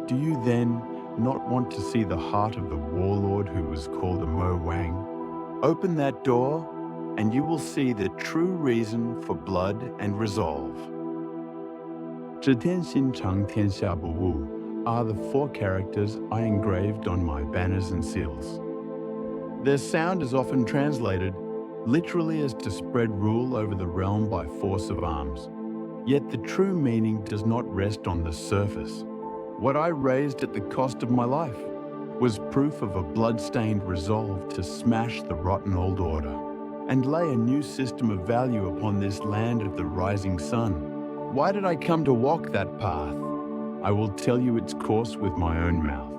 Do you then not want to see the heart of the warlord who was called a Mo Wang? Open that door, and you will see the true reason for blood and resolve. 指天心肠天下布武 are the 4 characters I engraved on my banners and seals. Their sound is often translated literally as to spread rule over the realm by force of arms. Yet the true meaning does not rest on the surface. What I raised at the cost of my life was proof of a blood-stained resolve to smash the rotten old order and lay a new system of value upon this land of the rising sun. Why did I come to walk that path? I will tell you its course with my own mouth.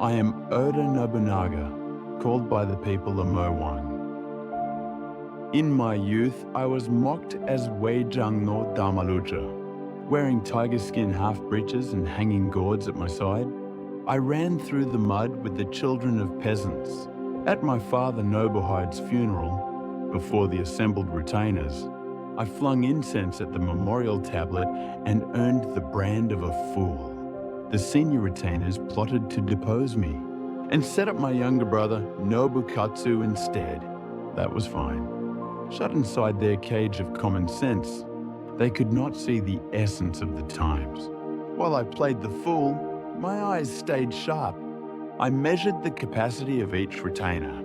I am Oda Nobunaga, called by the people a Mo Wang. In my youth, I was mocked as Weijang no Damaluja. Wearing tiger skin half-breeches and hanging gourds at my side, I ran through the mud with the children of peasants. At my father Nobuhide's funeral, before the assembled retainers, I flung incense at the memorial tablet and earned the brand of a fool. The senior retainers plotted to depose me and set up my younger brother Nobukatsu instead. That was fine. Shut inside their cage of common sense, they could not see the essence of the times. While I played the fool, my eyes stayed sharp. I measured the capacity of each retainer.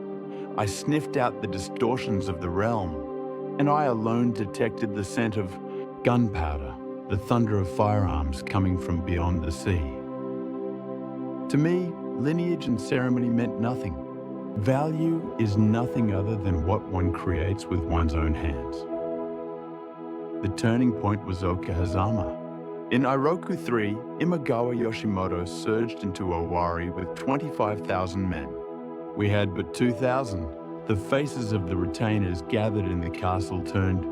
I sniffed out the distortions of the realm, and I alone detected the scent of gunpowder, the thunder of firearms coming from beyond the sea. To me, lineage and ceremony meant nothing. Value is nothing other than what one creates with one's own hands. The turning point was Okehazama. In Iroku III, Imagawa Yoshimoto surged into Owari with 25,000 men. We had but 2,000. The faces of the retainers gathered in the castle turned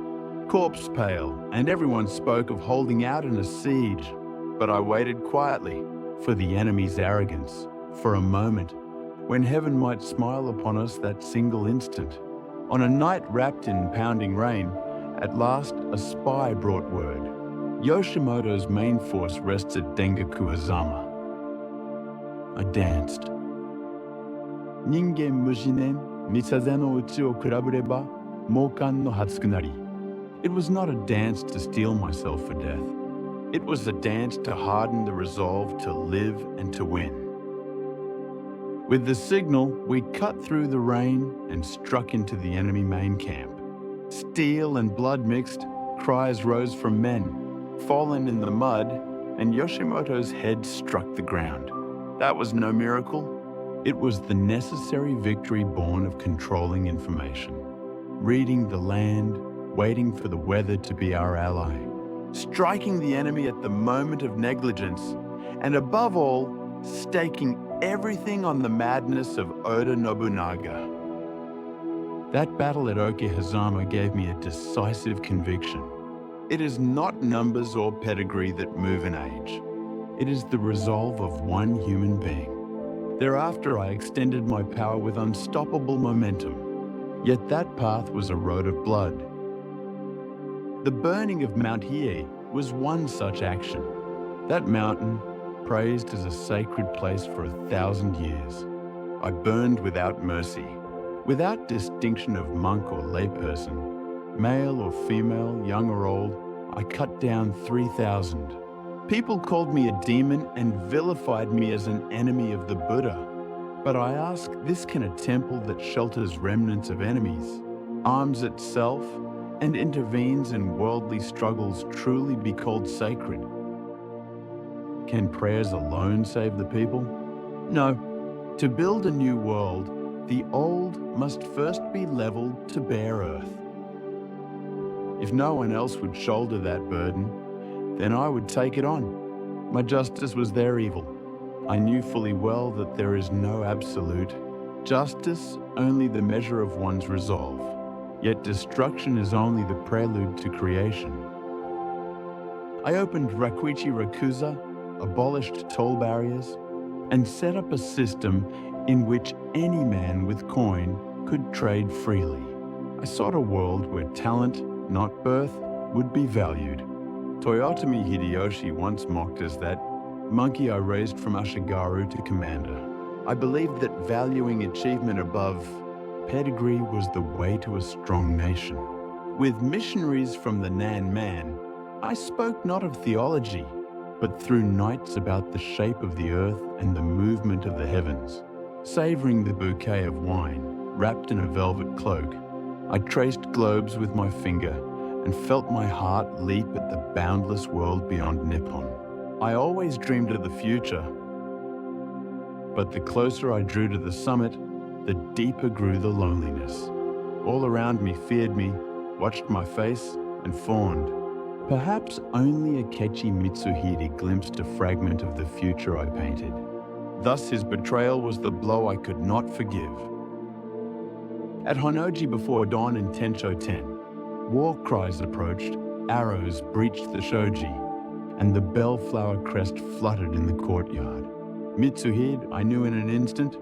corpse pale, and everyone spoke of holding out in a siege. But I waited quietly for the enemy's arrogance, for a moment, when heaven might smile upon us that single instant. On a night wrapped in pounding rain, at last a spy brought word. Yoshimoto's main force rests at Okehazama. I danced. Ningen mujinen misaze no uchi o kurabureba moukan no hatsukunari. It was not a dance to steel myself for death. It was a dance to harden the resolve to live and to win. With the signal, we cut through the rain and struck into the enemy main camp. Steel and blood mixed, cries rose from men, fallen in the mud, and Yoshimoto's head struck the ground. That was no miracle. It was the necessary victory born of controlling information, reading the land, waiting for the weather to be our ally, striking the enemy at the moment of negligence, and above all, staking everything on the madness of Oda Nobunaga. That battle at Okehazama gave me a decisive conviction. It is not numbers or pedigree that move an age. It is the resolve of one human being. Thereafter, I extended my power with unstoppable momentum. Yet that path was a road of blood. The burning of Mount Hiei was one such action. That mountain, praised as a sacred place for 1,000 years, I burned without mercy, without distinction of monk or layperson. Male or female, young or old, I cut down 3,000. People called me a demon and vilified me as an enemy of the Buddha. But I ask, this can a temple that shelters remnants of enemies, arms itself, and intervenes in worldly struggles truly be called sacred? Can prayers alone save the people? No. To build a new world, the old must first be leveled to bare earth. If no one else would shoulder that burden, then I would take it on. My justice was their evil. I knew fully well that there is no absolute. Justice only the measure of one's resolve. Yet destruction is only the prelude to creation. I opened Rakuichi Rakuza, abolished toll barriers, and set up a system in which any man with coin could trade freely. I sought a world where talent, not birth, would be valued. Toyotomi Hideyoshi once mocked us that monkey I raised from Ashigaru to commander. I believed that valuing achievement above pedigree was the way to a strong nation. With missionaries from the Nan Man, I spoke not of theology, but through nights about the shape of the earth and the movement of the heavens. Savoring the bouquet of wine, wrapped in a velvet cloak, I traced globes with my finger and felt my heart leap at the boundless world beyond Nippon. I always dreamed of the future, but the closer I drew to the summit, the deeper grew the loneliness. All around me feared me, watched my face, and fawned. Perhaps only Akechi Mitsuhide glimpsed a fragment of the future I painted. Thus his betrayal was the blow I could not forgive. At Honnōji before dawn in Tensho 10, war cries approached, arrows breached the shoji, and the bellflower crest fluttered in the courtyard. Mitsuhide, I knew in an instant.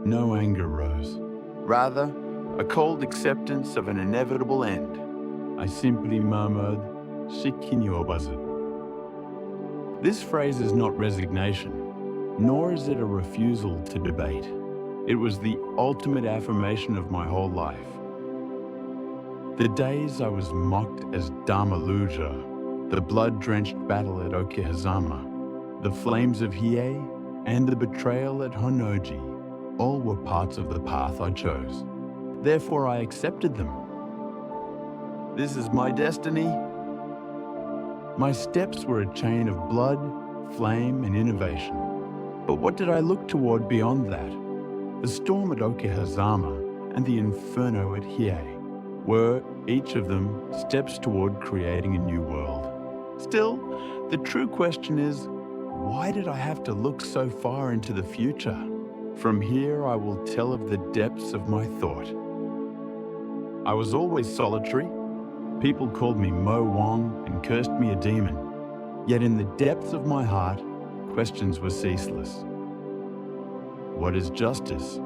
No anger rose. Rather, a cold acceptance of an inevitable end. I simply murmured, "Shiki ni obazu." This phrase is not resignation, nor is it a refusal to debate. It was the ultimate affirmation of my whole life. The days I was mocked as Damaluja, the blood-drenched battle at Okehazama, the flames of Hiei, and the betrayal at Honnōji, all were parts of the path I chose. Therefore, I accepted them. This is my destiny. My steps were a chain of blood, flame, and innovation. But what did I look toward beyond that? The storm at Okehazama and the inferno at Hiei were, each of them, steps toward creating a new world. Still, the true question is, why did I have to look so far into the future? From here, I will tell of the depths of my thought. I was always solitary. People called me Mo Wong and cursed me a demon. Yet in the depths of my heart, questions were ceaseless. What is justice?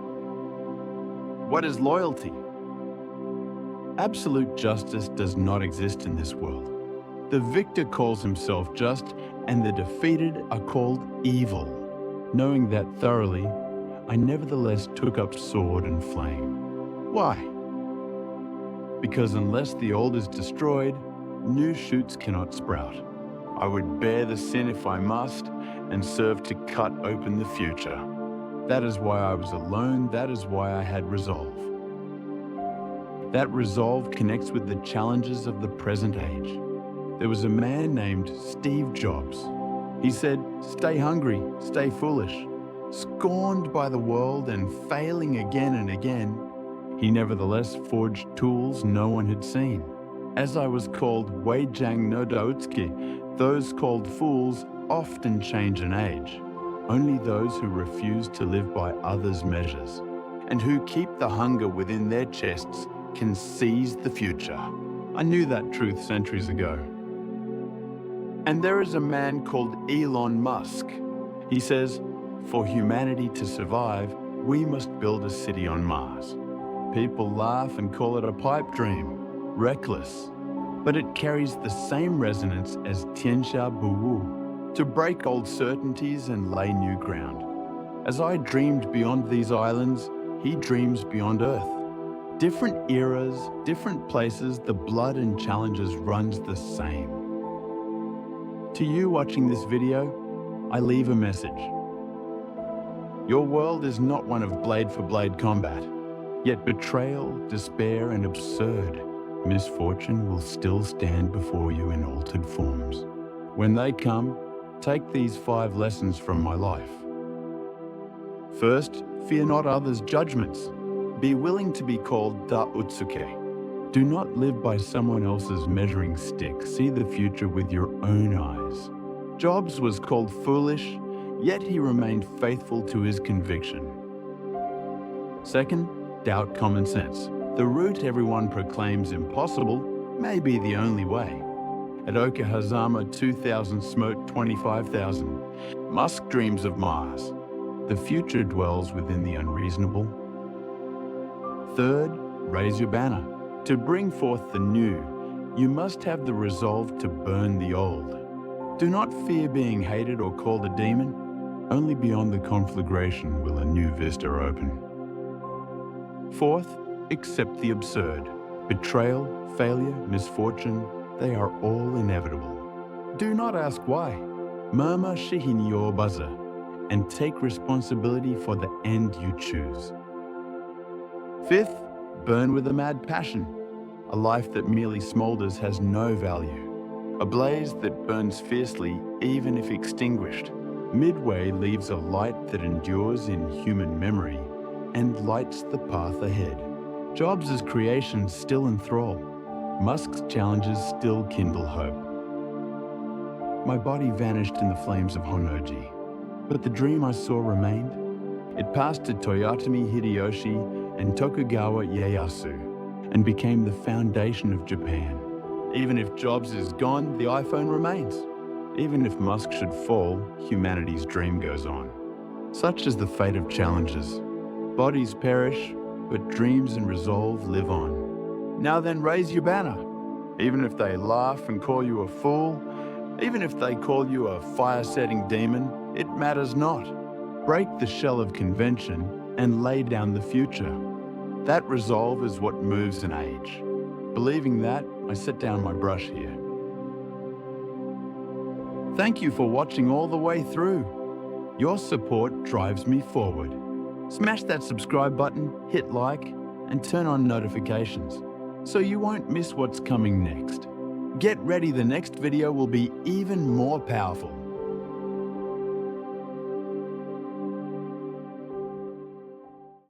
What is loyalty? Absolute justice does not exist in this world. The victor calls himself just, and the defeated are called evil. Knowing that thoroughly, I nevertheless took up sword and flame. Why? Because unless the old is destroyed, new shoots cannot sprout. I would bear the sin if I must, and serve to cut open the future. That is why I was alone, that is why I had resolve. That resolve connects with the challenges of the present age. There was a man named Steve Jobs. He said, "Stay hungry, stay foolish." Scorned by the world and failing again and again, he nevertheless forged tools no one had seen. As I was called Weijang no Dautsuki, those called fools often change an age. Only those who refuse to live by others' measures and who keep the hunger within their chests can seize the future. I knew that truth centuries ago. And there is a man called Elon Musk. He says, for humanity to survive, we must build a city on Mars. People laugh and call it a pipe dream, reckless, but it carries the same resonance as Tenka Fubu, to break old certainties and lay new ground. As I dreamed beyond these islands, he dreams beyond Earth. Different eras, different places, the blood and challenges runs the same. To you watching this video, I leave a message. Your world is not one of blade-for-blade combat, yet betrayal, despair, and absurd misfortune will still stand before you in altered forms. When they come, take these 5 lessons from my life. First, fear not others' judgments. Be willing to be called Da-Utsuke. Do not live by someone else's measuring stick. See the future with your own eyes. Jobs was called foolish, yet he remained faithful to his conviction. Second, doubt common sense. The route everyone proclaims impossible may be the only way. At Okehazama, 2,000 smote 25,000. Musk dreams of Mars. The future dwells within the unreasonable. Third, raise your banner. To bring forth the new, you must have the resolve to burn the old. Do not fear being hated or called a demon. Only beyond the conflagration will a new vista open. Fourth, accept the absurd. Betrayal, failure, misfortune, they are all inevitable. Do not ask why. Murmur shihini o buzzer, and take responsibility for the end you choose. Fifth, burn with a mad passion. A life that merely smolders has no value. A blaze that burns fiercely even if extinguished. Midway leaves a light that endures in human memory and lights the path ahead. Jobs' creations still enthrall. Musk's challenges still kindle hope. My body vanished in the flames of Honnōji, but the dream I saw remained. It passed to Toyotomi Hideyoshi and Tokugawa Ieyasu and became the foundation of Japan. Even if Jobs is gone, the iPhone remains. Even if Musk should fall, humanity's dream goes on. Such is the fate of challenges. Bodies perish, but dreams and resolve live on. Now then, raise your banner. Even if they laugh and call you a fool, even if they call you a fire-setting demon, it matters not. Break the shell of convention and lay down the future. That resolve is what moves an age. Believing that, I set down my brush here. Thank you for watching all the way through. Your support drives me forward. Smash that subscribe button, hit like, and turn on notifications so you won't miss what's coming next. Get ready, the next video will be even more powerful.